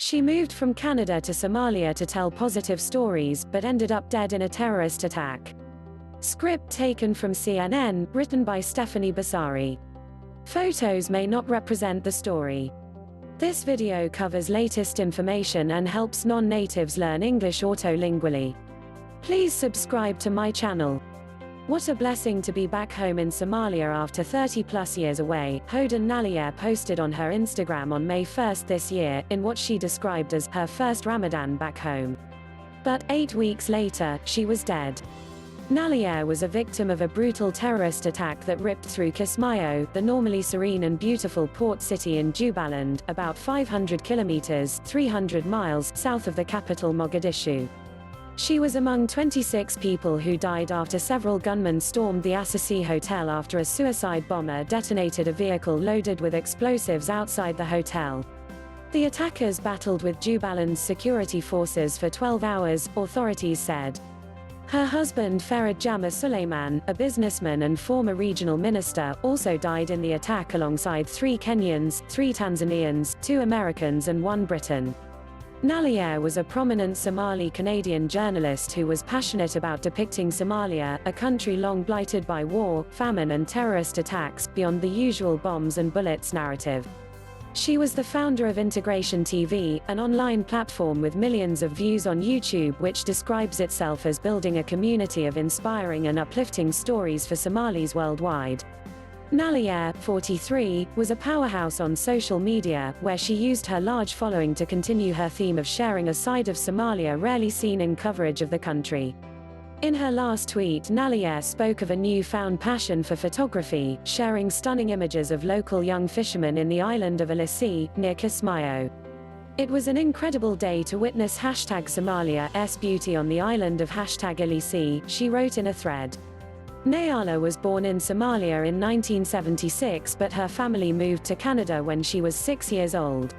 She moved from Canada to Somalia to tell positive stories, but ended up dead in a terrorist attack. Script taken from CNN, written by Stephanie Basari. Photos may not represent the story. This video covers latest information and helps non-natives learn English autolingually. Please subscribe to my channel. What a blessing to be back home in Somalia after 30+ years away, Hodan Nalayeh posted on her Instagram on May 1 this year, in what she described as her first Ramadan back home. But 8 weeks later, she was dead. Nalayeh was a victim of a brutal terrorist attack that ripped through Kismayo, the normally serene and beautiful port city in Jubaland, about 500 kilometers (300 miles) south of the capital Mogadishu. She was among 26 people who died after several gunmen stormed the Asasey Hotel after a suicide bomber detonated a vehicle loaded with explosives outside the hotel. The attackers battled with Jubaland's security forces for 12 hours, authorities said. Her husband Farid Jama Suleiman, a businessman and former regional minister, also died in the attack alongside 3 Kenyans, 3 Tanzanians, 2 Americans and 1 Briton. Nalayeh was a prominent Somali-Canadian journalist who was passionate about depicting Somalia, a country long blighted by war, famine and terrorist attacks, beyond the usual bombs and bullets narrative. She was the founder of Integration TV, an online platform with millions of views on YouTube which describes itself as building a community of inspiring and uplifting stories for Somalis worldwide. Nalayeh, 43, was a powerhouse on social media, where she used her large following to continue her theme of sharing a side of Somalia rarely seen in coverage of the country. In her last tweet, Nalayeh spoke of a new-found passion for photography, sharing stunning images of local young fishermen in the island of Asasey, near Kismayo. It was an incredible day to witness #Somalia's beauty on the island of #Asasey, she wrote in a thread. Nayala was born in Somalia in 1976, but her family moved to Canada when she was 6 years old.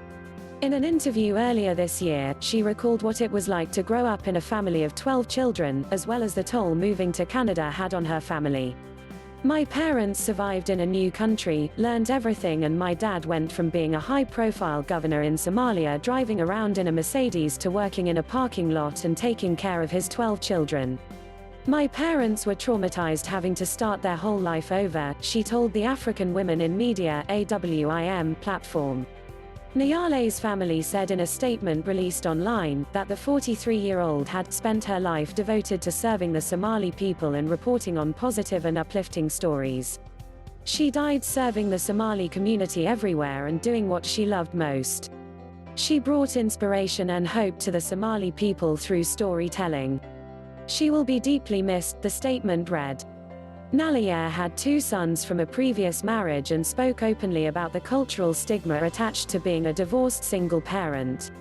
In an interview earlier this year, she recalled what it was like to grow up in a family of 12 children, as well as the toll moving to Canada had on her family. My parents survived in a new country, learned everything, and my dad went from being a high-profile governor in Somalia driving around in a Mercedes to working in a parking lot and taking care of his 12 children. My parents were traumatized having to start their whole life over, she told the African Women in Media (AWIM) platform. Nayale's family said in a statement released online, that the 43-year-old had spent her life devoted to serving the Somali people and reporting on positive and uplifting stories. She died serving the Somali community everywhere and doing what she loved most. She brought inspiration and hope to the Somali people through storytelling. She will be deeply missed, the statement read. Nalayeh had 2 sons from a previous marriage and spoke openly about the cultural stigma attached to being a divorced single parent.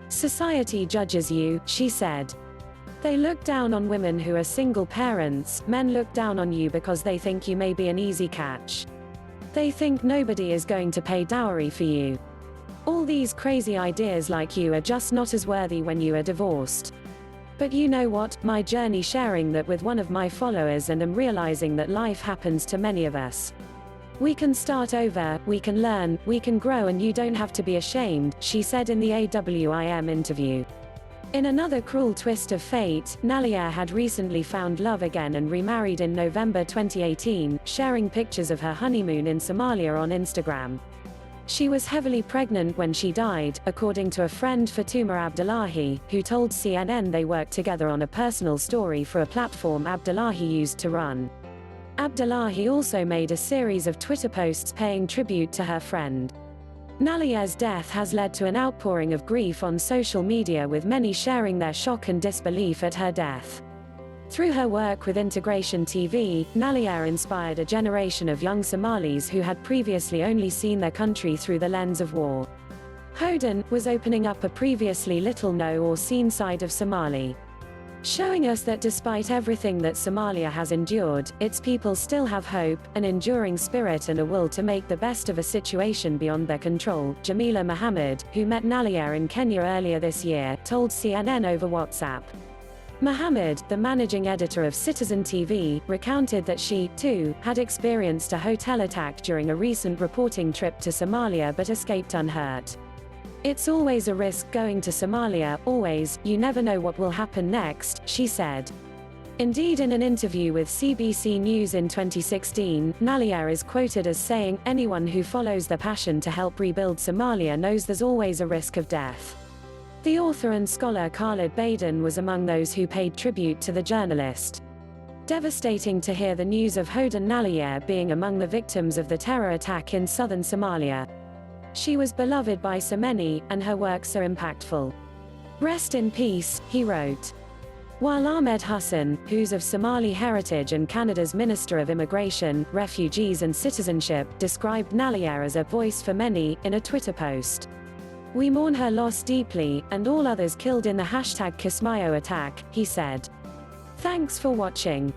Society judges you, she said. They look down on women who are single parents, men look down on you because they think you may be an easy catch. They think nobody is going to pay dowry for you. All these crazy ideas like you are just not as worthy when you are divorced. But you know what, my journey sharing that with one of my followers and am realizing that life happens to many of us. We can start over, we can learn, we can grow, and you don't have to be ashamed, she said in the AWIM interview. In another cruel twist of fate, Nalayeh had recently found love again and remarried in November 2018, sharing pictures of her honeymoon in Somalia on Instagram. She was heavily pregnant when she died, according to a friend Fatuma Abdullahi, who told CNN they worked together on a personal story for a platform Abdullahi used to run. Abdullahi also made a series of Twitter posts paying tribute to her friend. Nalayeh's death has led to an outpouring of grief on social media, with many sharing their shock and disbelief at her death. Through her work with Integration TV, Nalayeh inspired a generation of young Somalis who had previously only seen their country through the lens of war. Hodan was opening up a previously little known or seen side of Somali, showing us that despite everything that Somalia has endured, its people still have hope, an enduring spirit and a will to make the best of a situation beyond their control. Jamila Mohammed, who met Nalayeh in Kenya earlier this year, told CNN over WhatsApp. Mohammed, the managing editor of Citizen TV, recounted that she, too, had experienced a hotel attack during a recent reporting trip to Somalia but escaped unhurt. "It's always a risk going to Somalia, always, you never know what will happen next," she said. Indeed, in an interview with CBC News in 2016, Nalayeh is quoted as saying, "Anyone who follows their passion to help rebuild Somalia knows there's always a risk of death." The author and scholar Khalid Baden was among those who paid tribute to the journalist. Devastating to hear the news of Hodan Nalayeh being among the victims of the terror attack in southern Somalia. She was beloved by so many, and her works are impactful. "Rest in peace," he wrote. While Ahmed Hussein, who's of Somali heritage and Canada's Minister of Immigration, Refugees and Citizenship, described Nalayeh as a voice for many, in a Twitter post. "We mourn her loss deeply, and all others killed in the #Kismayo attack," he said. Thanks for watching.